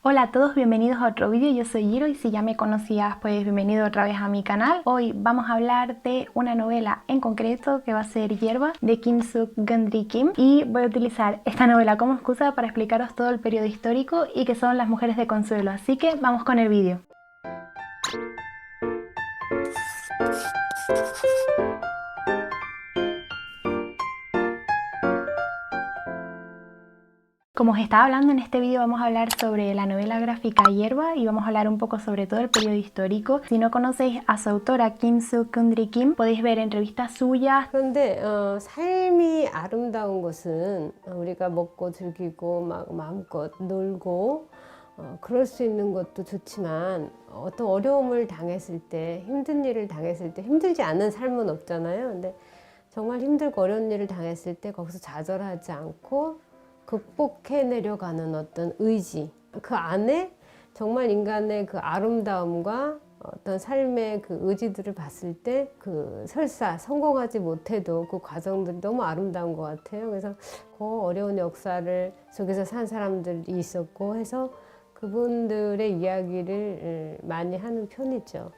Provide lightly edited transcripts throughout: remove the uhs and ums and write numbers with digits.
Hola a todos, bienvenidos a otro vídeo. Yo soy Giro y si ya me conocías, pues bienvenido otra vez a mi canal. Hoy vamos a hablar de una novela en concreto que va a ser Hierba de Kim Suk Gundry Kim, y voy a utilizar esta novela como excusa para explicaros todo el periodo histórico y qué son las mujeres de consuelo. Así que vamos con el vídeo. Como os estaba hablando, en este vídeo vamos a hablar sobre la novela gráfica Hierba y vamos a hablar un poco sobre todo el periodo histórico. Si no conocéis a su autora Kim Suk Gundry Kim, podéis ver entrevistas suyas. 그런데 삶이 아름다운 것은 우리가 먹고 즐기고 막 마음껏 놀고 그럴 수 있는 것도 좋지만 어떤 어려움을 당했을 때, 힘든 일을 당했을 때 힘들지 않은 삶은 없잖아요. 근데 정말 힘들고 어려운 일을 당했을 때 거기서 좌절하지 않고 극복해내려가는 어떤 의지, 그 안에 정말 인간의 그 아름다움과 어떤 삶의 그 의지들을 봤을 때 그 설사 성공하지 못해도 그 과정들이 너무 아름다운 것 같아요. 그래서 그 어려운 역사를 속에서 산 사람들이 있었고 해서 그분들의 이야기를 많이 하는 편이죠.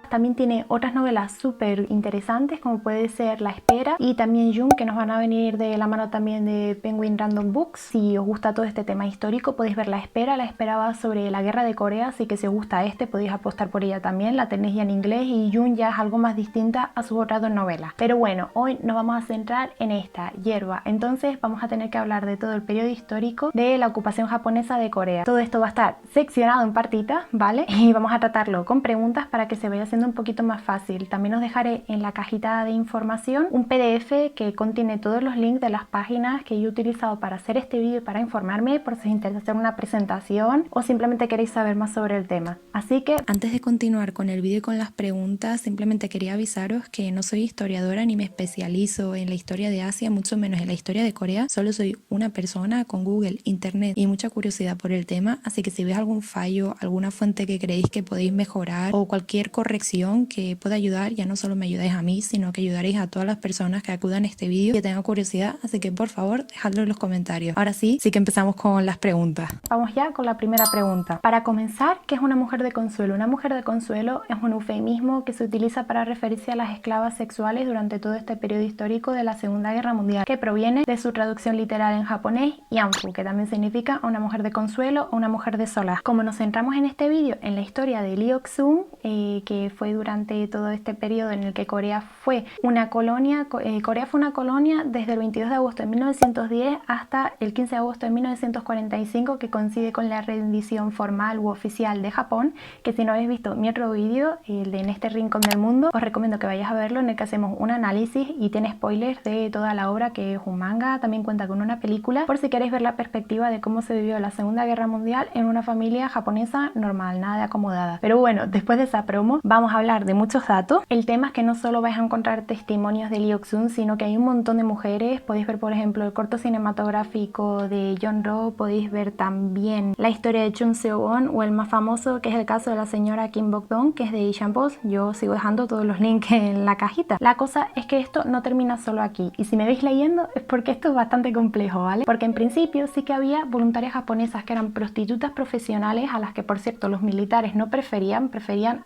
También tiene otras novelas súper interesantes como puede ser La Espera y también Jung, que nos van a venir de la mano también de Penguin Random Books. Si os gusta todo este tema histórico podéis ver La Espera. La Espera va sobre la guerra de Corea, así que si os gusta podéis apostar por ella también. La tenéis ya en inglés y Jung ya es algo más distinta a sus otras dos novelas. Pero bueno, hoy nos vamos a centrar en esta, Hierba. Entonces vamos a tener que hablar de todo el periodo histórico de la ocupación japonesa de Corea. Todo esto va a estar seccionado en partitas, ¿vale? Y vamos a tratarlo con preguntas para que se vaya haciendo un poquito más fácil. También os dejaré en la cajita de información un PDF que contiene todos los links de las páginas que yo he utilizado para hacer este vídeo y para informarme, por si os interesa hacer una presentación o simplemente queréis saber más sobre el tema. Así que antes de continuar con el vídeo y con las preguntas, simplemente quería avisaros que no soy historiadora ni me especializo en la historia de Asia, mucho menos en la historia de Corea. Solo soy una persona con Google, Internet y mucha curiosidad por el tema, así que si veis algún fallo, alguna fuente que creéis que podéis mejorar o cualquier corrección que pueda ayudar, ya no solo me ayudáis a mí, sino que ayudaréis a todas las personas que acudan a este vídeo y que tengan curiosidad, así que por favor dejadlo en los comentarios. Ahora sí que empezamos con las preguntas. Vamos ya con la primera pregunta. Para comenzar, ¿qué es una mujer de consuelo? Una mujer de consuelo es un eufemismo que se utiliza para referirse a las esclavas sexuales durante todo este periodo histórico de la Segunda Guerra Mundial, que proviene de su traducción literal en japonés, yanfu, que también significa una mujer de consuelo o una mujer de solaz. Como nos centramos en este vídeo en la historia de Lee Ok-sung, que fue durante todo este periodo en el que Corea fue una colonia, Corea fue una colonia desde el 22 de agosto de 1910 hasta el 15 de agosto de 1945, que coincide con la rendición formal u oficial de Japón, que si no habéis visto mi otro vídeo, el de En este rincón del mundo, os recomiendo que vayáis a verlo, en el que hacemos un análisis y tiene spoilers de toda la obra, que es un manga, también cuenta con una película, por si queréis ver la perspectiva de cómo se vivió la Segunda Guerra Mundial en una familia japonesa normal, nada de acomodada. Pero bueno, después de esa promo vamos a hablar de muchos datos. El tema es que no solo vais a encontrar testimonios de Lee Ok-sung, sino que hay un montón de mujeres. Podéis ver por ejemplo el corto cinematográfico de John Roh, podéis ver también la historia de Chung Seo-won o el más famoso, que es el caso de la señora Kim Bok-dong, que es de Asian Post. Yo sigo dejando todos los links en la cajita. La cosa es que esto no termina solo aquí, y si me veis leyendo es porque esto es bastante complejo, ¿vale? Porque en principio sí que había voluntarias japonesas que eran prostitutas profesionales, a las que por cierto los militares no preferían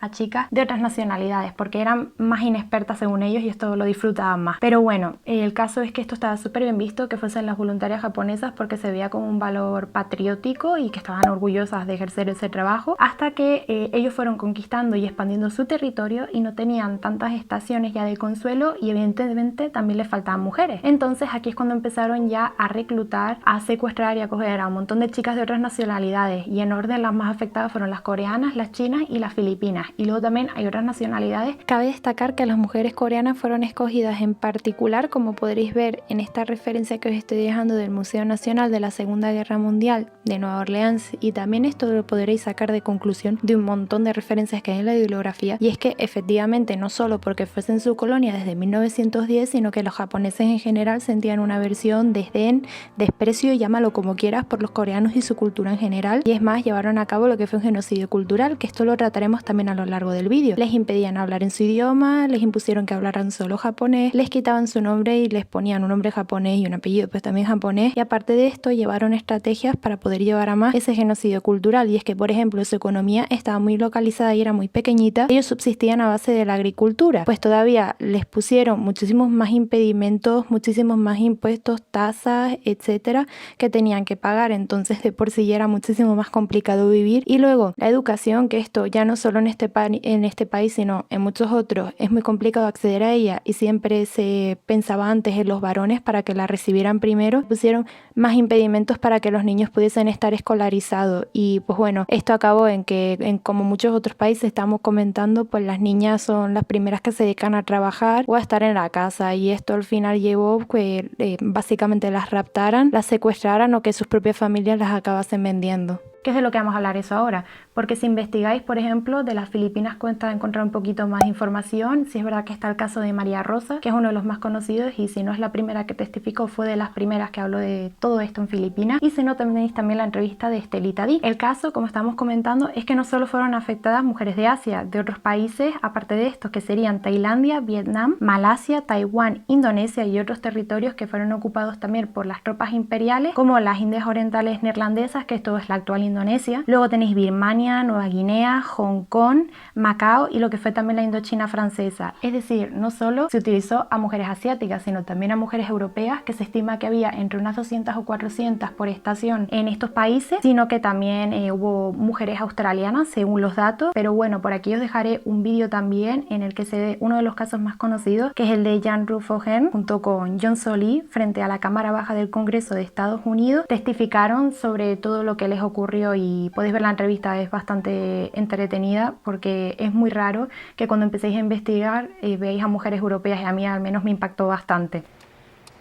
a chicas de otras nacionalidades porque eran más inexpertas según ellos y esto lo disfrutaban más. Pero bueno, el caso es que esto estaba súper bien visto, que fuesen las voluntarias japonesas, porque se veía como un valor patriótico y que estaban orgullosas de ejercer ese trabajo, hasta que ellos fueron conquistando y expandiendo su territorio y no tenían tantas estaciones ya de consuelo, y evidentemente también les faltaban mujeres. Entonces aquí es cuando empezaron ya a reclutar, a secuestrar y a coger a un montón de chicas de otras nacionalidades, y en orden las más afectadas fueron las coreanas, las chinas y las filipinas, y luego también hay otras nacionalidades. Cabe destacar que las mujeres coreanas fueron escogidas en particular, como podréis ver en esta referencia que os estoy dejando del Museo Nacional de la Segunda Guerra Mundial de Nueva Orleans, y también esto lo podréis sacar de conclusión de un montón de referencias que hay en la bibliografía, y es que efectivamente no solo porque fuesen su colonia desde 1910, sino que los japoneses en general sentían una aversión, desdén, desprecio, llámalo como quieras, por los coreanos y su cultura en general, y es más, llevaron a cabo lo que fue un genocidio cultural, que esto lo trataremos también a lo largo del vídeo. vídeo. Les impedían hablar en su idioma, les impusieron que hablaran solo japonés, les quitaban su nombre y les ponían un nombre japonés y un apellido pues también japonés, y aparte de esto llevaron estrategias para poder llevar a más ese genocidio cultural, y es que por ejemplo su economía estaba muy localizada y era muy pequeñita. Ellos subsistían a base de la agricultura, pues todavía les pusieron muchísimos más impedimentos, muchísimos más impuestos, tasas, etcétera, que tenían que pagar. Entonces de por sí ya era muchísimo más complicado vivir. Y luego la educación, que esto ya no solo en este país sino en muchos otros es muy complicado acceder a ella, y siempre se pensaba antes en los varones para que la recibieran primero. Pusieron más impedimentos para que los niños pudiesen estar escolarizados, y pues bueno, esto acabó en que como muchos otros países estamos comentando, pues las niñas son las primeras que se dedican a trabajar o a estar en la casa, y esto al final llevó que básicamente las raptaran, las secuestraran o que sus propias familias las acabasen vendiendo. ¿Qué es de lo que vamos a hablar eso ahora? Porque si investigáis, por ejemplo, de las Filipinas cuesta encontrar un poquito más información. Sí es verdad que está el caso de María Rosa, que es uno de los más conocidos, y si no es la primera que testificó, fue de las primeras que habló de todo esto en Filipinas. Y si no, tenéis también la entrevista de Estelita Di. El caso, como estamos comentando, es que no solo fueron afectadas mujeres de Asia, de otros países, aparte de estos, que serían Tailandia, Vietnam, Malasia, Taiwán, Indonesia y otros territorios que fueron ocupados también por las tropas imperiales, como las Indias Orientales Neerlandesas, que esto es la actual Indonesia. Luego tenéis Birmania, Nueva Guinea, Hong Kong, Macao y lo que fue también la Indochina francesa. Es decir, no solo se utilizó a mujeres asiáticas, sino también a mujeres europeas, que se estima que había entre unas 200 o 400 por estación en estos países, sino que también hubo mujeres australianas según los datos. Pero bueno, por aquí os dejaré un vídeo también en el que se ve uno de los casos más conocidos, que es el de Jean Rulfo Hem junto con John Solí frente a la Cámara Baja del Congreso de Estados Unidos. Testificaron sobre todo lo que les ocurrió, y podéis ver la entrevista, es bastante entretenida porque es muy raro que cuando empecéis a investigar veáis a mujeres europeas, y a mí al menos me impactó bastante.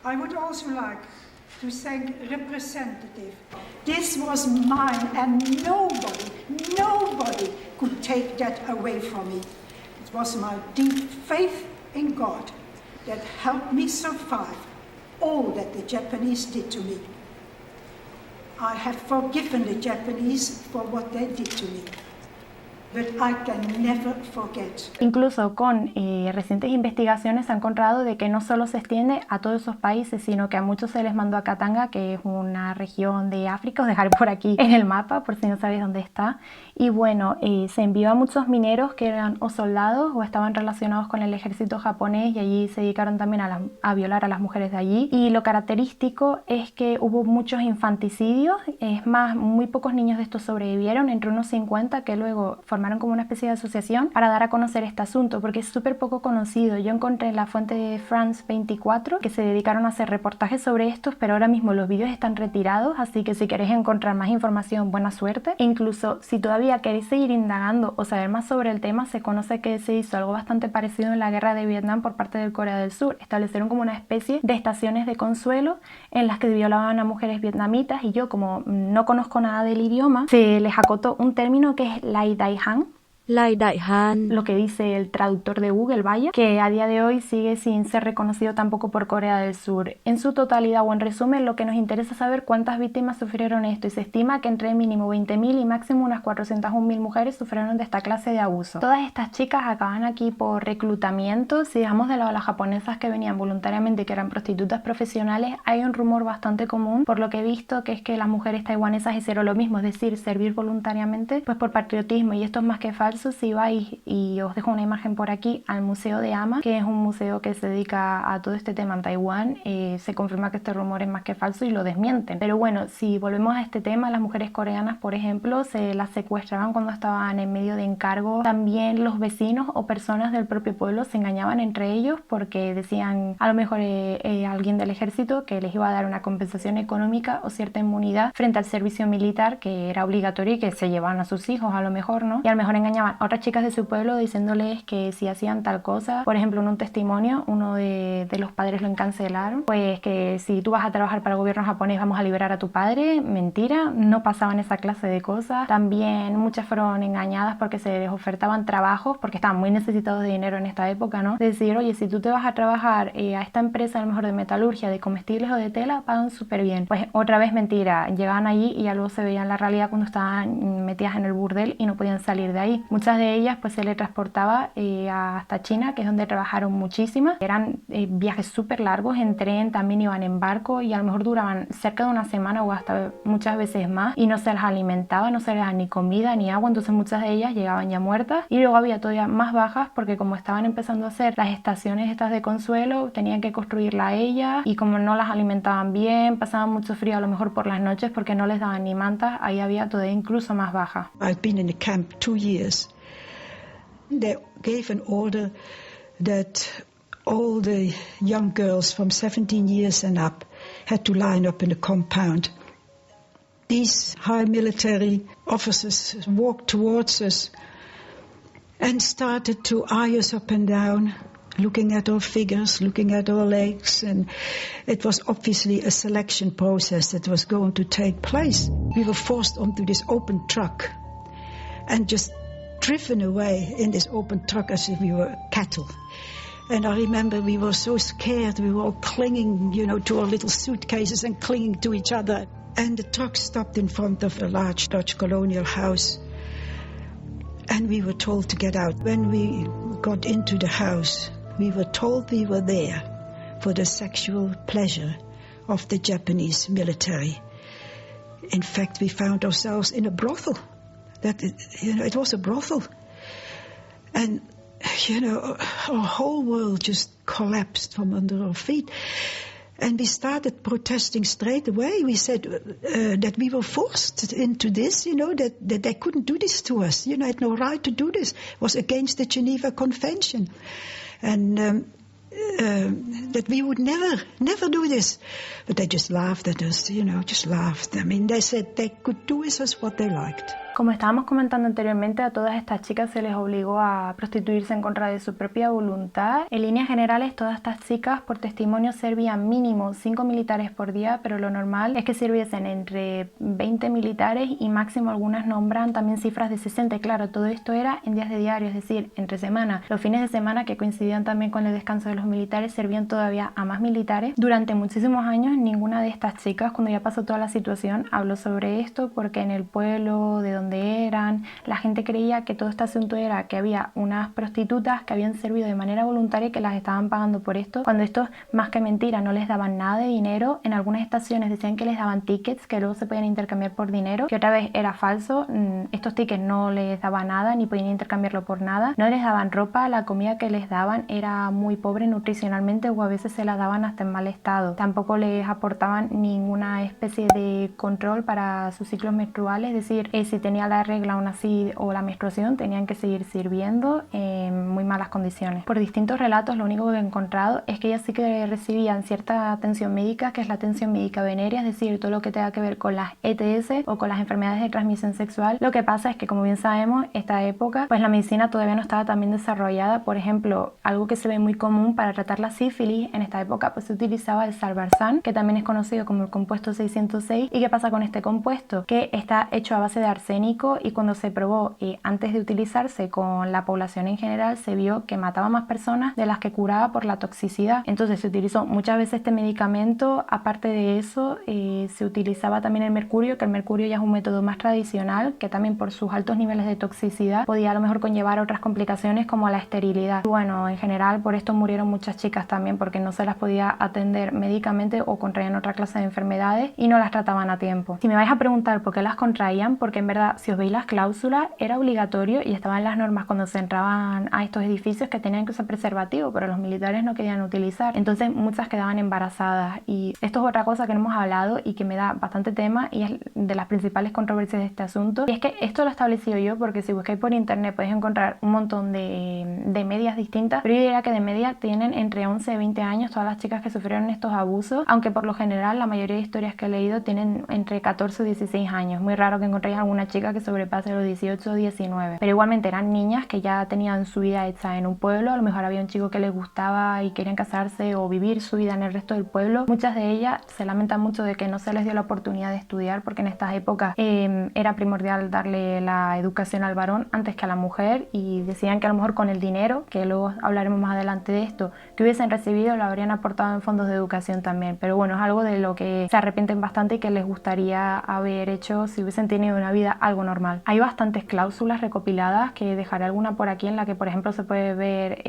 I would also like to thank Representative. This was mine and nobody could take that away from me. It was my deep faith in God that helped me survive all that the Japanese did to me. I have forgiven the Japanese for what they did to me. But I can never forget. Incluso con recientes investigaciones se ha encontrado de que no solo se extiende a todos esos países, sino que a muchos se les mandó a Katanga, que es una región de África. Os dejaré por aquí en el mapa por si no sabéis dónde está. Y bueno, se envió a muchos mineros que eran o soldados o estaban relacionados con el ejército japonés, y allí se dedicaron también a violar a las mujeres de allí. Y lo característico es que hubo muchos infanticidios, es más, muy pocos niños de estos sobrevivieron, entre unos 50, que luego formaron como una especie de asociación para dar a conocer este asunto, porque es súper poco conocido. Yo encontré en la fuente de France 24 que se dedicaron a hacer reportajes sobre estos, pero ahora mismo los vídeos están retirados, así que si queréis encontrar más información, buena suerte. E incluso si todavía queréis seguir indagando o saber más sobre el tema, se conoce que se hizo algo bastante parecido en la guerra de Vietnam por parte de Corea del Sur. Establecieron como una especie de estaciones de consuelo en las que violaban a mujeres vietnamitas, y yo, como no conozco nada del idioma, se les acotó un término que es Lai Dai Han, Lai Dai Han, lo que dice el traductor de Google, vaya, que a día de hoy sigue sin ser reconocido tampoco por Corea del Sur. En su totalidad o en resumen, lo que nos interesa es saber cuántas víctimas sufrieron esto, y se estima que entre mínimo 20.000 y máximo unas 401.000 mujeres sufrieron de esta clase de abuso. Todas estas chicas acaban aquí por reclutamiento. Si dejamos de lado a las japonesas que venían voluntariamente, que eran prostitutas profesionales, hay un rumor bastante común, por lo que he visto, que es que las mujeres taiwanesas hicieron lo mismo, es decir, servir voluntariamente pues por patriotismo, y esto es más que falso. Si vais, y os dejo una imagen por aquí, al Museo de Ama, que es un museo que se dedica a todo este tema en Taiwán, se confirma que este rumor es más que falso y lo desmienten. Pero bueno, si volvemos a este tema, las mujeres coreanas, por ejemplo, se las secuestraban cuando estaban en medio de encargo. También los vecinos o personas del propio pueblo se engañaban entre ellos porque decían a lo mejor alguien del ejército que les iba a dar una compensación económica o cierta inmunidad frente al servicio militar, que era obligatorio y que se llevaban a sus hijos a lo mejor, ¿no? Y a lo mejor engañaban a otras chicas de su pueblo diciéndoles que si hacían tal cosa, por ejemplo en un testimonio, uno de los padres lo encancelaron, pues que si tú vas a trabajar para el gobierno japonés vamos a liberar a tu padre. Mentira, no pasaban esa clase de cosas. También muchas fueron engañadas porque se les ofertaban trabajos, porque estaban muy necesitados de dinero en esta época, ¿no? Decir, oye, si tú te vas a trabajar a esta empresa a lo mejor de metalurgia, de comestibles o de tela, pagan súper bien. Pues otra vez mentira, llegaban allí y ya luego se veían la realidad cuando estaban metidas en el burdel y no podían salir de ahí. Muchas de ellas pues se les transportaba hasta China, que es donde trabajaron muchísimas. Eran viajes súper largos, en tren, también iban en barco y a lo mejor duraban cerca de una semana o hasta muchas veces más, y no se las alimentaba, no se les daba ni comida ni agua, entonces muchas de ellas llegaban ya muertas. Y luego había todavía más bajas porque como estaban empezando a hacer las estaciones estas de consuelo, tenían que construirla ellas, y como no las alimentaban bien, pasaban mucho frío a lo mejor por las noches porque no les daban ni mantas, ahí había todavía incluso más bajas. I've been in the camp 2 years. They gave an order that all the young girls from 17 years and up had to line up in the compound. These high military officers walked towards us and started to eye us up and down, looking at our figures, looking at our legs, and it was obviously a selection process that was going to take place. We were forced onto this open truck and just driven away in this open truck as if we were cattle. And I remember we were so scared, we were all clinging, to our little suitcases and clinging to each other. And the truck stopped in front of a large Dutch colonial house. And we were told to get out. When we got into the house, we were told we were there for the sexual pleasure of the Japanese military. In fact, we found ourselves in a brothel. It was a brothel. And, our whole world just collapsed from under our feet. And we started protesting straight away. We said that we were forced into this, that they couldn't do this to us. Had no right to do this. It was against the Geneva Convention. And that we would never do this. But they just laughed at us, just laughed. I mean, they said they could do with us what they liked. Como estábamos comentando anteriormente, a todas estas chicas se les obligó a prostituirse en contra de su propia voluntad. En líneas generales, todas estas chicas, por testimonio, servían mínimo 5 militares por día, pero lo normal es que sirviesen entre 20 militares y máximo algunas nombran también cifras de 60. Y claro, todo esto era en días de diario, es decir, entre semana. Los fines de semana, que coincidían también con el descanso de los militares, servían todavía a más militares. Durante muchísimos años, ninguna de estas chicas, cuando ya pasó toda la situación, habló sobre esto, porque en el pueblo de donde eran, la gente creía que todo este asunto era que había unas prostitutas que habían servido de manera voluntaria y que las estaban pagando por esto, cuando esto, más que mentira, no les daban nada de dinero. En algunas estaciones decían que les daban tickets que luego se podían intercambiar por dinero, que otra vez era falso. Estos tickets no les daban nada ni podían intercambiarlo por nada, no les daban ropa, la comida que les daban era muy pobre nutricionalmente o a veces se la daban hasta en mal estado. Tampoco les aportaban ninguna especie de control para sus ciclos menstruales, es decir, si tenía la regla aún así o la menstruación, tenían que seguir sirviendo en muy malas condiciones. Por distintos relatos, lo único que he encontrado es que ellas sí que recibían cierta atención médica, que es la atención médica venérea, es decir, todo lo que tenga que ver con las ETS o con las enfermedades de transmisión sexual. Lo que pasa es que, como bien sabemos, esta época, pues la medicina todavía no estaba tan bien desarrollada. Por ejemplo, algo que se ve muy común para tratar la sífilis en esta época, pues se utilizaba el Salvarsan, que también es conocido como el compuesto 606. ¿Y qué pasa con este compuesto? Que está hecho a base de arsénico y cuando se probó antes de utilizarse con la población en general, se vio que mataba más personas de las que curaba por la toxicidad. Entonces se utilizó muchas veces este medicamento. Aparte de eso, se utilizaba también el mercurio, que el mercurio ya es un método más tradicional, que también por sus altos niveles de toxicidad podía a lo mejor conllevar otras complicaciones como la esterilidad. Bueno, en general por esto murieron muchas chicas también, porque no se las podía atender médicamente o contraían otra clase de enfermedades y no las trataban a tiempo. Si me vais a preguntar por qué las contraían, porque en verdad, si os veis las cláusulas, era obligatorio y estaban las normas cuando se entraban a estos edificios que tenían que usar preservativo, pero los militares no querían utilizar. Entonces muchas quedaban embarazadas, y esto es otra cosa que no hemos hablado y que me da bastante tema y es de las principales controversias de este asunto. Y es que esto lo he establecido yo porque si buscáis por internet podéis encontrar un montón de medias distintas, pero yo diría que de media tienen entre 11 y 20 años todas las chicas que sufrieron estos abusos, aunque por lo general la mayoría de historias que he leído tienen entre 14 y 16 años. Muy raro que encontréis alguna chica que sobrepase los 18 o 19, pero igualmente eran niñas que ya tenían su vida hecha en un pueblo. A lo mejor había un chico que les gustaba y querían casarse o vivir su vida en el resto del pueblo. Muchas de ellas se lamentan mucho de que no se les dio la oportunidad de estudiar, porque en estas épocas era primordial darle la educación al varón antes que a la mujer, y decían que a lo mejor con el dinero, que luego hablaremos más adelante de esto, que hubiesen recibido lo habrían aportado en fondos de educación también. Pero bueno, es algo de lo que se arrepienten bastante y que les gustaría haber hecho si hubiesen tenido una vida algo normal. Hay bastantes cláusulas recopiladas, que dejaré alguna por aquí, en la que por ejemplo se puede ver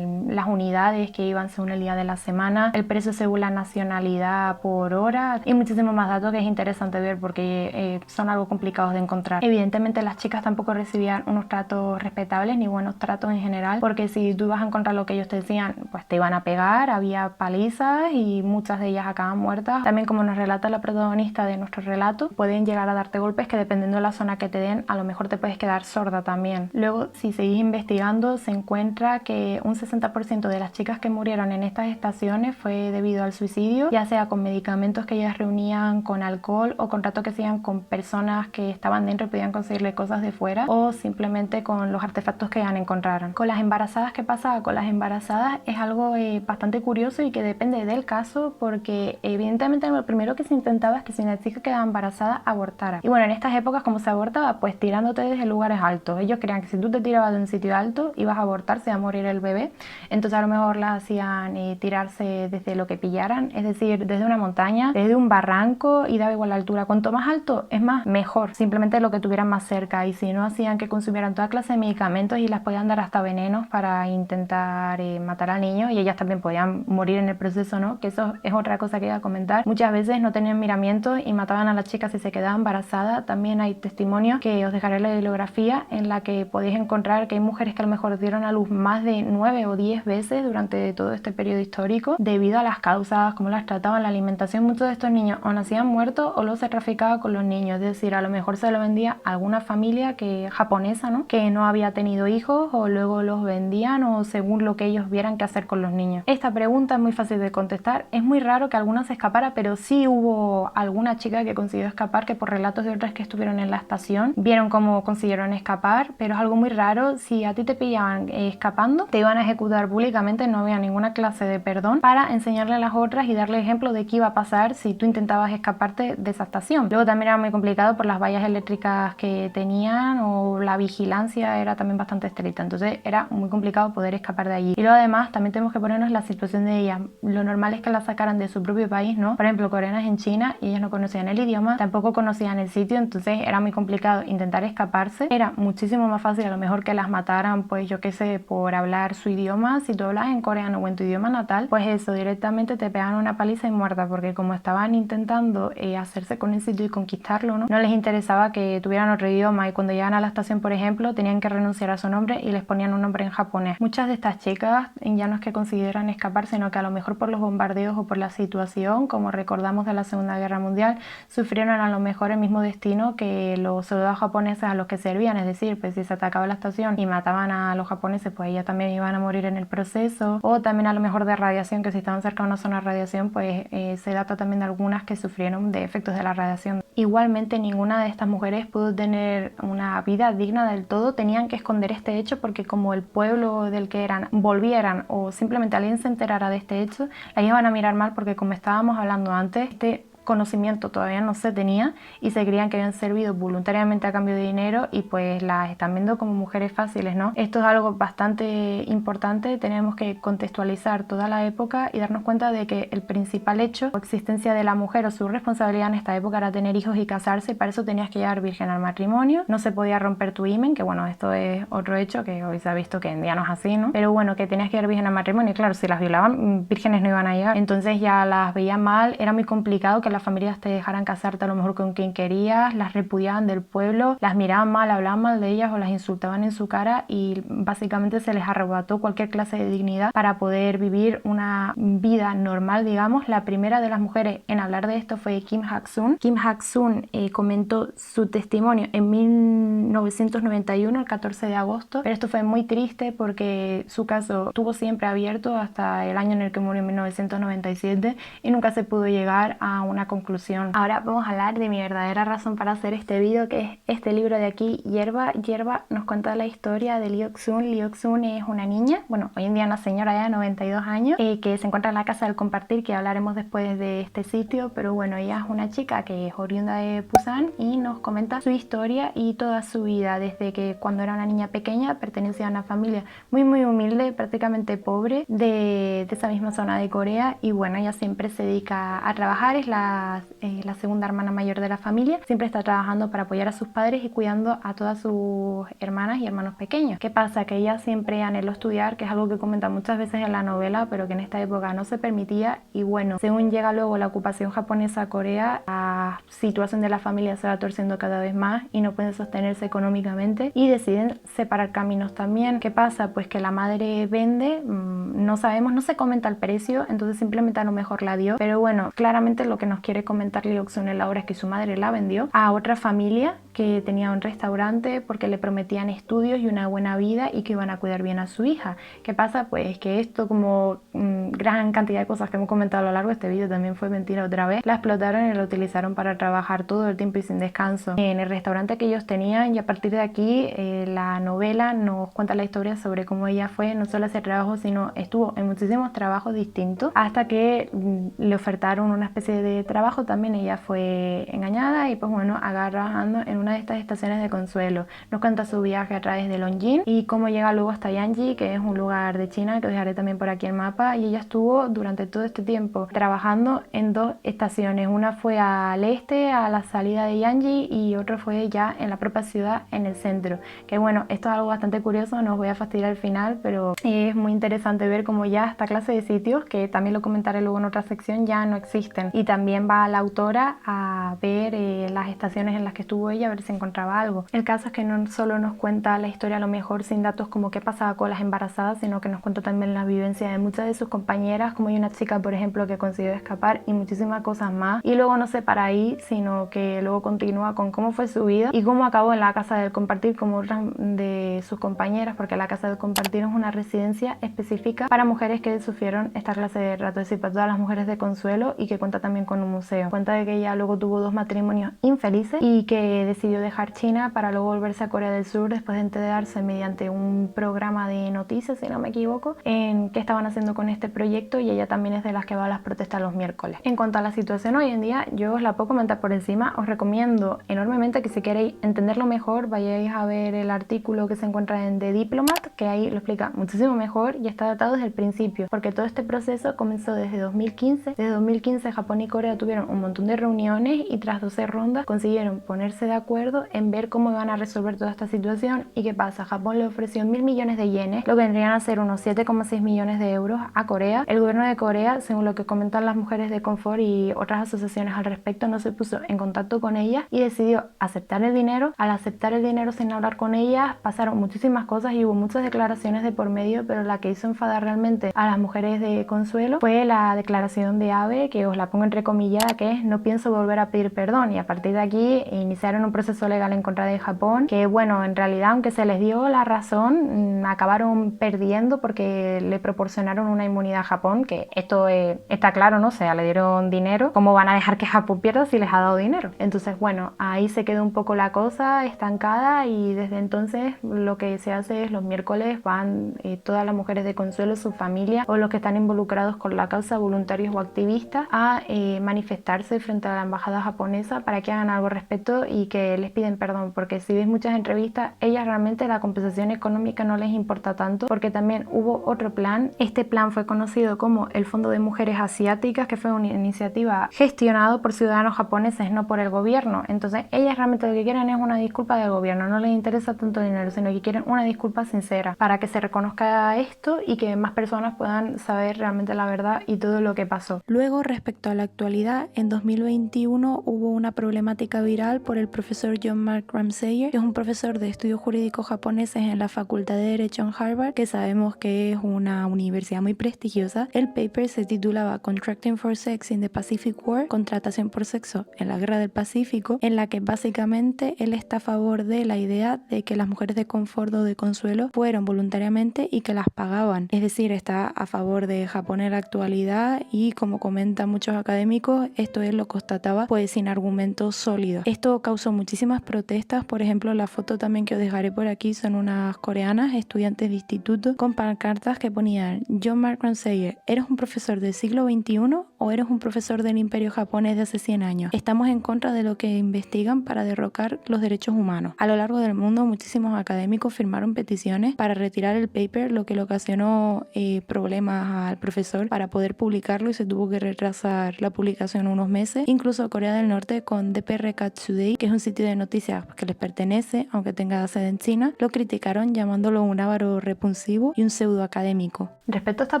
las unidades que iban según el día de la semana, el precio según la nacionalidad por hora y muchísimos más datos que es interesante ver porque son algo complicados de encontrar. Evidentemente las chicas tampoco recibían unos tratos respetables ni buenos tratos en general, porque si tú ibas a encontrar lo que ellos te decían, pues te iban a pegar, había palizas y muchas de ellas acaban muertas. También, como nos relata la protagonista de nuestro relato, pueden llegar a darte golpes que dependiendo de la zona que te den, a lo mejor te puedes quedar sorda también. Luego, si seguís investigando, se encuentra que un 60% de las chicas que murieron en estas estaciones fue debido al suicidio, ya sea con medicamentos que ellas reunían, con alcohol o con tratos que hacían con personas que estaban dentro y podían conseguirle cosas de fuera, o simplemente con los artefactos que ellas encontraron. Con las embarazadas, ¿qué pasaba? Con las embarazadas es algo bastante curioso y que depende del caso, porque evidentemente lo primero que se intentaba es que si una chica quedaba embarazada, abortara. Y bueno, en estas épocas, ¿cómo se abortaba? Pues tirándote desde lugares altos. Ellos creían que si tú te tirabas de un sitio alto, ibas a abortar, se iba a morir el bebé. Entonces a lo mejor la hacían tirarse desde lo que pillaran, es decir, desde una montaña, desde un barranco, y daba igual la altura. Cuanto más alto, es más, mejor. Simplemente lo que tuvieran más cerca. Y si no, hacían que consumieran toda clase de medicamentos y las podían dar hasta venenos para intentar matar al niño, y ellas también podían morir en el proceso, ¿no? Que eso es otra cosa que iba a comentar. Muchas veces no tenían miramientos y mataban a la chica si se quedaba embarazada. También hay testimonios, que os dejaré la bibliografía, en la que podéis encontrar que hay mujeres que a lo mejor dieron a luz más de 9 o 10 veces durante todo este periodo histórico, debido a las causas, cómo las trataban, la alimentación. Muchos de estos niños o nacían muertos o luego se traficaba con los niños, es decir, a lo mejor se lo vendía a alguna familia japonesa, ¿no? Que no había tenido hijos, o luego los vendían, o según lo que ellos vieran que hacer con los niños. Esta pregunta es muy fácil de contestar. Es muy raro que alguna se escapara, pero sí hubo alguna chica que consiguió escapar, que por relatos de otras que estuvieron en la estación vieron cómo consiguieron escapar, pero es algo muy raro. Si a ti te pillaban escapando, te iban a ejecutar públicamente, no había ninguna clase de perdón, para enseñarle a las otras y darle ejemplo de qué iba a pasar si tú intentabas escaparte de esa estación. Luego también era muy complicado por las vallas eléctricas que tenían, o la vigilancia era también bastante estricta, entonces era muy complicado poder escapar de allí. Y luego además también tenemos que ponernos la situación de ellas. Lo normal es que las sacaran de su propio país, ¿no? Por ejemplo, coreanas en China, y ellas no conocían el idioma, tampoco conocían el sitio, entonces era muy complicado intentar escaparse. Era muchísimo más fácil a lo mejor que las mataran, pues yo qué sé, por hablar su idioma. Si tú hablas en coreano o en tu idioma natal, pues eso, directamente te pegan una paliza y muerta, porque como estaban intentando hacerse con el sitio y conquistarlo, ¿no? No les interesaba que tuvieran otro idioma, y cuando llegan a la estación, por ejemplo, tenían que renunciar a su nombre y les ponían un nombre en japonés. Muchas de estas chicas ya no es que consideran escapar, sino que a lo mejor por los bombardeos o por la situación, como recordamos de la Segunda Guerra Mundial, sufrieron a lo mejor el mismo destino que los soldados japoneses a los que servían, es decir, pues si se atacaba la estación y mataban a los japoneses, pues ellas también iban a morir en el proceso. O también a lo mejor de radiación, que si estaban cerca de una zona de radiación, pues se data también de algunas que sufrieron de efectos de la radiación. Igualmente, ninguna de estas mujeres pudo tener una vida digna del todo. Tenían que esconder este hecho, porque como el pueblo del que eran volvieran, o simplemente alguien se enterara de este hecho, la iban a mirar mal, porque como estábamos hablando antes, este conocimiento todavía no se tenía y se creían que habían servido voluntariamente a cambio de dinero, y pues las están viendo como mujeres fáciles, ¿no? Esto es algo bastante importante. Tenemos que contextualizar toda la época y darnos cuenta de que el principal hecho o existencia de la mujer, o su responsabilidad en esta época, era tener hijos y casarse, y para eso tenías que llegar virgen al matrimonio. No se podía romper tu himen, que bueno, esto es otro hecho que hoy se ha visto que en día no es así, ¿no? Pero bueno, que tenías que llegar virgen al matrimonio, y claro, si las violaban, vírgenes no iban a llegar, entonces ya las veían mal. Era muy complicado que las familias te dejaran casarte a lo mejor con quien querías, las repudiaban del pueblo, las miraban mal, hablaban mal de ellas o las insultaban en su cara, y básicamente se les arrebató cualquier clase de dignidad para poder vivir una vida normal, digamos. La primera de las mujeres en hablar de esto fue Kim Hak-sun. Kim Hak-sun comentó su testimonio en 1991, el 14 de agosto, pero esto fue muy triste porque su caso estuvo siempre abierto hasta el año en el que murió, en 1997, y nunca se pudo llegar a una conclusión. Ahora vamos a hablar de mi verdadera razón para hacer este vídeo, que es este libro de aquí, Hierba. Hierba nos cuenta la historia de Lee Ok-sun. Lee Ok-sun es una niña, bueno, hoy en día una señora ya de 92 años, que se encuentra en la Casa del Compartir, que hablaremos después de este sitio, pero bueno, ella es una chica que es oriunda de Busan y nos comenta su historia y toda su vida, desde que cuando era una niña pequeña pertenecía a una familia muy humilde, prácticamente pobre, de esa misma zona de Corea, y bueno, ella siempre se dedica a trabajar, es la la segunda hermana mayor de la familia, siempre está trabajando para apoyar a sus padres y cuidando a todas sus hermanas y hermanos pequeños. ¿Qué pasa? Que ella siempre anheló estudiar, que es algo que comenta muchas veces en la novela, pero que en esta época no se permitía. Y bueno, según llega luego la ocupación japonesa a Corea, la situación de la familia se va torciendo cada vez más y no pueden sostenerse económicamente y deciden separar caminos también. ¿Qué pasa? Pues que la madre vende, no sabemos, no se comenta el precio, entonces simplemente a lo mejor la dio, pero bueno, claramente lo que nos quiere comentar Lee Ok-sun en la obra es que su madre la vendió a otra familia que tenía un restaurante porque le prometían estudios y una buena vida y que iban a cuidar bien a su hija. ¿Qué pasa? Pues que esto, como gran cantidad de cosas que hemos comentado a lo largo de este vídeo, también fue mentira otra vez. La explotaron y la utilizaron para trabajar todo el tiempo y sin descanso en el restaurante que ellos tenían, y a partir de aquí la novela nos cuenta la historia sobre cómo ella fue no solo a hacer trabajo, sino estuvo en muchísimos trabajos distintos hasta que le ofertaron una especie de trabajo. También ella fue engañada y pues bueno, trabajando en una de estas estaciones de consuelo. Nos cuenta su viaje a través de Longjing y cómo llega luego hasta Yanji, que es un lugar de China que os dejaré también por aquí el mapa, y ella estuvo durante todo este tiempo trabajando en dos estaciones. Una fue al este, a la salida de Yanji, y otra fue ya en la propia ciudad, en el centro. Que bueno, esto es algo bastante curioso, no os voy a fastidiar al final, pero es muy interesante ver cómo ya esta clase de sitios, que también lo comentaré luego en otra sección, ya no existen. Y también va la autora a ver las estaciones en las que estuvo ella, a ver si encontraba algo. El caso es que no solo nos cuenta la historia a lo mejor sin datos como qué pasaba con las embarazadas, sino que nos cuenta también la vivencia de muchas de sus compañeras, como hay una chica por ejemplo que consiguió escapar, y muchísimas cosas más. Y luego no se para ahí, sino que luego continúa con cómo fue su vida y cómo acabó en la casa del compartir como otras de sus compañeras, porque la casa del compartir es una residencia específica para mujeres que sufrieron esta clase de trato, es decir, para todas las mujeres de consuelo, y que cuenta también con un museo. Cuenta de que ella luego tuvo 2 matrimonios infelices y que decidió dejar China para luego volverse a Corea del Sur después de enterarse mediante un programa de noticias, si no me equivoco, en qué estaban haciendo con este proyecto, y ella también es de las que va a las protestas los miércoles. En cuanto a la situación hoy en día, yo os la puedo comentar por encima. Os recomiendo enormemente que si queréis entenderlo mejor vayáis a ver el artículo que se encuentra en The Diplomat, que ahí lo explica muchísimo mejor y está datado desde el principio, porque todo este proceso comenzó desde 2015. Desde 2015 Japón y Corea tuvieron un montón de reuniones y tras 12 rondas consiguieron ponerse de acuerdo en ver cómo iban a resolver toda esta situación. ¿Y qué pasa? Japón le ofreció 1.000 millones de yenes, lo que vendrían a ser unos 7,6 millones de euros a Corea. El gobierno de Corea, según lo que comentan las mujeres de confort y otras asociaciones al respecto, no se puso en contacto con ellas y decidió aceptar el dinero. Al aceptar el dinero sin hablar con ellas, pasaron muchísimas cosas y hubo muchas declaraciones de por medio, pero la que hizo enfadar realmente a las mujeres de consuelo fue la declaración de Abe, que os la pongo entrecomillada, que es: no pienso volver a pedir perdón. Y a partir de aquí iniciaron un proceso legal en contra de Japón, que bueno, en realidad aunque se les dio la razón, acabaron perdiendo porque le proporcionaron una inmunidad a Japón, que esto está claro, ¿no? O sea, le dieron dinero. ¿Cómo van a dejar que Japón pierda si les ha dado dinero? Entonces bueno, ahí se quedó un poco la cosa estancada, y desde entonces lo que se hace es los miércoles van todas las mujeres de consuelo, su familia o los que están involucrados con la causa, voluntarios o activistas, a manifestarse frente a la embajada japonesa para que hagan algo al respecto y que les piden perdón, porque si ves muchas entrevistas, ellas realmente la compensación económica no les importa tanto, porque también hubo otro plan. Este plan fue conocido como el Fondo de Mujeres Asiáticas, que fue una iniciativa gestionado por ciudadanos japoneses, no por el gobierno. Entonces ellas realmente lo que quieren es una disculpa del gobierno, no les interesa tanto dinero, sino que quieren una disculpa sincera para que se reconozca esto y que más personas puedan saber realmente la verdad y todo lo que pasó. Luego, respecto a la actualidad, en 2021 hubo una problemática viral por el profesor John Mark Ramseyer, que es un profesor de estudios jurídicos japoneses en la Facultad de Derecho en Harvard, que sabemos que es una universidad muy prestigiosa. El paper se titulaba Contracting for Sex in the Pacific War, contratación por sexo en la guerra del Pacífico, en la que básicamente él está a favor de la idea de que las mujeres de confort o de consuelo fueron voluntariamente y que las pagaban. Es decir, está a favor de Japón en la actualidad, y como comentan muchos académicos, esto él lo constataba pues sin argumentos sólidos. Esto causó muchísimas protestas. Por ejemplo, la foto también que os dejaré por aquí son unas coreanas, estudiantes de instituto, con pancartas que ponían: John Mark Ramseyer, ¿eres un profesor del siglo XXI o eres un profesor del imperio japonés de hace 100 años? Estamos en contra de lo que investigan para derrocar los derechos humanos. A lo largo del mundo muchísimos académicos firmaron peticiones para retirar el paper, lo que le ocasionó problemas al profesor para poder publicarlo, y se tuvo que retrasar la publicación hace unos meses. Incluso Corea del Norte con DPRK Today, que es un sitio de noticias que les pertenece, aunque tenga sede en China, lo criticaron llamándolo un avaro repulsivo y un pseudo académico. Respecto a esta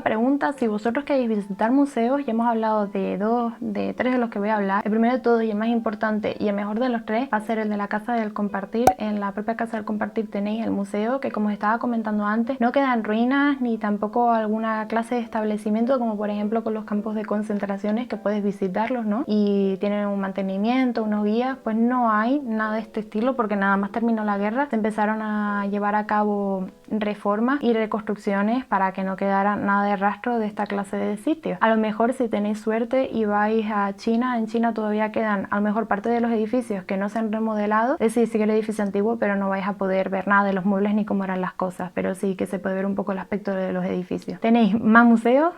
pregunta, si vosotros queréis visitar museos, ya hemos hablado de tres de los que voy a hablar. El primero de todo y el más importante y el mejor de los tres va a ser el de la Casa del Compartir. En la propia Casa del Compartir tenéis el museo que, como os estaba comentando antes, no queda en ruinas ni tampoco alguna clase de establecimiento como por ejemplo con los campos de concentraciones que puedes visitarlos, ¿no? Y tienen un mantenimiento, unos guías. Pues no hay nada de este estilo porque nada más terminó la guerra se empezaron a llevar a cabo reformas y reconstrucciones para que no quedara nada de rastro de esta clase de sitios. A lo mejor si tenéis suerte y vais a China, en China todavía quedan a lo mejor parte de los edificios que no se han remodelado, es decir, sí que el edificio antiguo, pero no vais a poder ver nada de los muebles ni cómo eran las cosas, pero sí que se puede ver un poco el aspecto de los edificios. Tenéis más museos,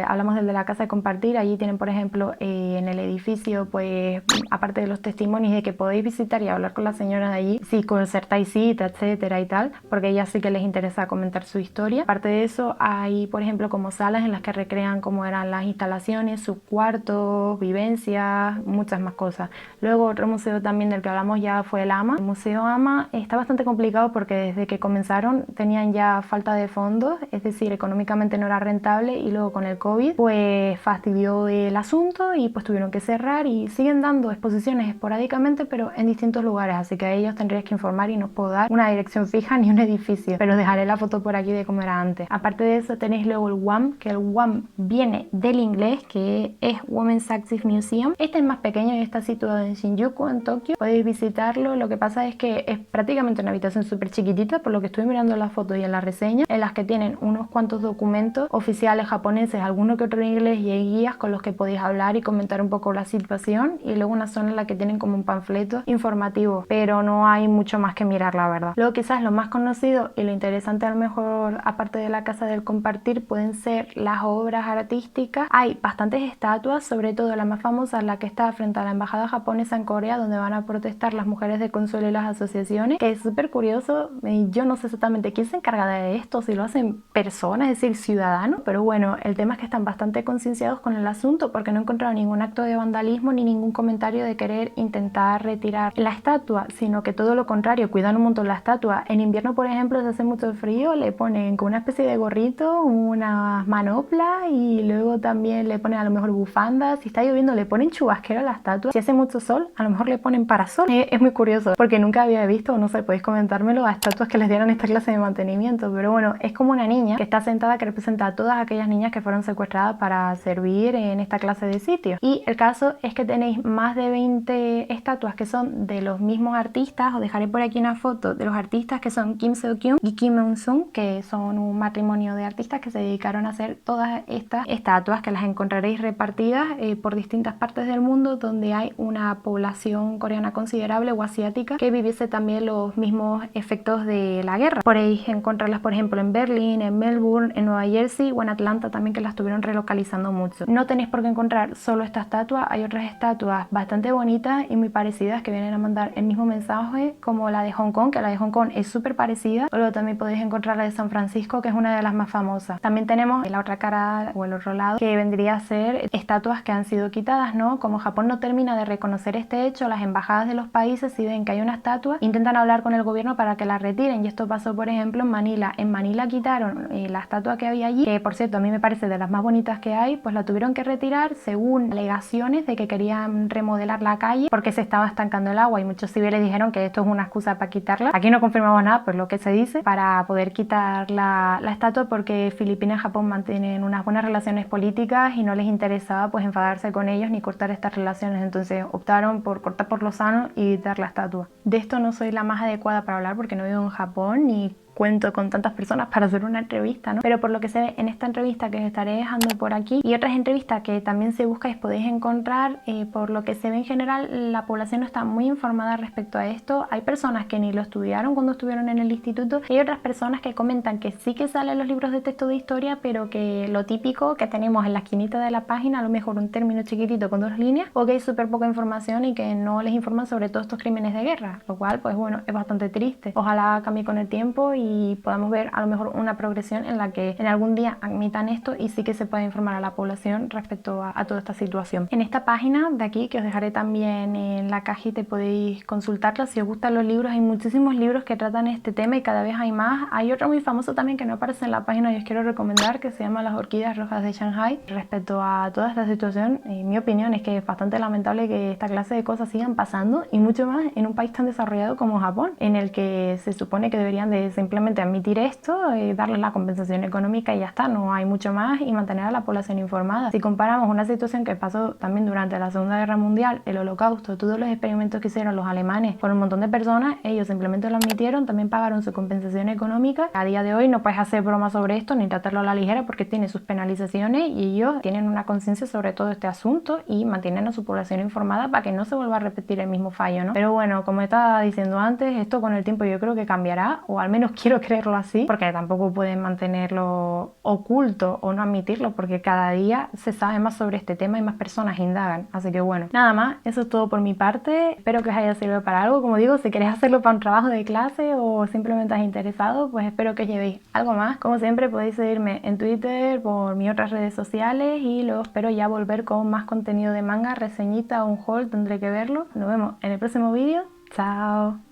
hablamos del de la Casa de Compartir, allí tienen por ejemplo en el edificio, pues aparte de los testimonios de que podéis visitar y hablar con la señora de allí, si concertáis cita, etcétera y tal, porque a ellas sí que les interesa comentar su historia. Aparte de eso, hay por ejemplo como salas en las que recrean cómo eran las instalaciones, sus cuartos, vivencias, muchas más cosas. Luego otro museo también del que hablamos ya fue el AMA. El Museo AMA está bastante complicado porque desde que comenzaron tenían ya falta de fondos, es decir, económicamente no era rentable y luego con el COVID pues fastidió el asunto y pues tuvieron que cerrar y siguen dando exposiciones esporádicamente pero en distintos lugares, así que a ellos tendríais que informar y no os puedo dar una dirección fija ni un edificio, pero dejaré la foto por aquí de cómo era antes. Aparte de eso tenéis luego el WAM, que el WAM viene del inglés, que es Women's Active Museum. Este es más pequeño y está situado en Shinjuku, en Tokio. Podéis visitarlo, lo que pasa es que es prácticamente una habitación súper chiquitita, por lo que estoy mirando en las fotos y en la reseña, en las que tienen unos cuantos documentos oficiales japoneses, alguno que otro en inglés, y hay guías con los que podéis hablar y comentar un poco la situación, y luego una zona en la que tienen como un panfleto informativo, pero no hay mucho más que mirar, la verdad. Luego quizás lo más conocido y lo interesante a lo mejor, aparte de la Casa del Compartir, pueden ser las obras artísticas. Hay bastantes estatuas, sobre todo la más famosa, la que está frente a la embajada japonesa en Corea, donde van a protestar las mujeres de Consuelo y las asociaciones, que es súper curioso. Yo no sé exactamente quién se encarga de esto, si lo hacen personas, es decir, ciudadanos, pero bueno, el tema es que están bastante concienciados con el asunto porque no he encontrado ningún acto de vandalismo ni ningún comentario de querer intentar retirar la estatua, sino que todo lo contrario, cuidan un montón la estatua. En invierno, por ejemplo, se hace mucho frío, le ponen con una especie de gorrito, unas manoplas y luego también le ponen a lo mejor bufandas. Si está lloviendo le ponen chubasquero a la estatua. Si hace mucho sol, a lo mejor le ponen parasol. Es muy curioso porque nunca había visto, no sé, podéis comentármelo, a estatuas que les dieran esta clase de mantenimiento, pero bueno, es como una niña que está sentada que representa a todas aquellas niñas que fueron secuestradas para servir en esta clase de sitios. Y el caso es que tenéis más de 20 estatuas que son de los mismos artistas. Os dejaré por aquí una foto de los artistas que son Kim Seo-kyun y Kim Eun-sung, que son un matrimonio de artistas que se dedicaron a hacer todas estas estatuas, que las encontraréis repartidas por distintas partes del mundo donde hay una población coreana considerable o asiática que viviese también los mismos efectos de la guerra. Podéis encontrarlas por ejemplo en Berlín, en Melbourne, en Nueva Jersey o en Atlanta también, que las estuvieron relocalizando mucho. No tenéis por qué encontrar solo esta estatua, hay otras estatuas bastante bonitas y muy parecidas que vienen a mandar el mismo mensaje, como la de Hong Kong, que la de Hong Kong es súper parecida. Luego también podéis encontrar la de San Francisco, que es una de las más famosas. También tenemos la otra cara o el otro lado, que vendría a ser estatuas que han sido quitadas, ¿no? Como Japón no termina de reconocer este hecho, las embajadas de los países, si ven que hay una estatua, intentan hablar con el gobierno para que la retiren, y esto pasó por ejemplo en Manila. En Manila quitaron la estatua que había allí, que por cierto a mí me parece de las más bonitas que hay, pues la tuvieron que retirar según alegaciones de que querían remodelar la calle porque se estaba estancando el agua, y muchos civiles dijeron que esto es una excusa para quitarla. Aquí no confirmamos nada, pues lo que se dice, para poder quitar la estatua, porque Filipinas y Japón mantienen unas buenas relaciones políticas y no les interesaba pues enfadarse con ellos ni cortar estas relaciones, entonces optaron por cortar por lo sano y quitar la estatua. De esto no soy la más adecuada para hablar porque no vivo en Japón ni cuento con tantas personas para hacer una entrevista, ¿no? Pero por lo que se ve en esta entrevista que os estaré dejando por aquí y otras entrevistas que también si buscáis podéis encontrar, por lo que se ve en general la población no está muy informada respecto a esto. Hay personas que ni lo estudiaron cuando estuvieron en el instituto y hay otras personas que comentan que sí que salen los libros de texto de historia, pero que lo típico que tenemos en la esquinita de la página, a lo mejor un término chiquitito con 2 líneas, o que hay súper poca información y que no les informan sobre todos estos crímenes de guerra, lo cual pues bueno, es bastante triste. Ojalá cambie con el tiempo y y podamos ver a lo mejor una progresión en la que en algún día admitan esto y sí que se pueda informar a la población respecto a toda esta situación. En esta página de aquí, que os dejaré también en la cajita, podéis consultarla si os gustan los libros. Hay muchísimos libros que tratan este tema y cada vez hay más. Hay otro muy famoso también que no aparece en la página y os quiero recomendar, que se llama Las orquídeas rojas de Shanghai. Respecto a toda esta situación, mi opinión es que es bastante lamentable que esta clase de cosas sigan pasando, y mucho más en un país tan desarrollado como Japón, en el que se supone que deberían de simplemente admitir esto, darles la compensación económica y ya está, no hay mucho más, y mantener a la población informada. Si comparamos una situación que pasó también durante la Segunda Guerra Mundial, el Holocausto, todos los experimentos que hicieron los alemanes con un montón de personas, ellos simplemente lo admitieron, también pagaron su compensación económica. A día de hoy no puedes hacer broma sobre esto ni tratarlo a la ligera porque tiene sus penalizaciones, y ellos tienen una conciencia sobre todo este asunto y mantienen a su población informada para que no se vuelva a repetir el mismo fallo, ¿no? Pero bueno, como estaba diciendo antes, esto con el tiempo yo creo que cambiará, o al menos quiero creerlo así, porque tampoco pueden mantenerlo oculto o no admitirlo, porque cada día se sabe más sobre este tema y más personas indagan. Así que bueno, nada más, eso es todo por mi parte. Espero que os haya servido para algo. Como digo, si queréis hacerlo para un trabajo de clase o simplemente estáis interesados, pues espero que os llevéis algo más. Como siempre, podéis seguirme en Twitter, por mis otras redes sociales, y luego espero ya volver con más contenido de manga, reseñita o un haul, tendré que verlo. Nos vemos en el próximo vídeo. Chao.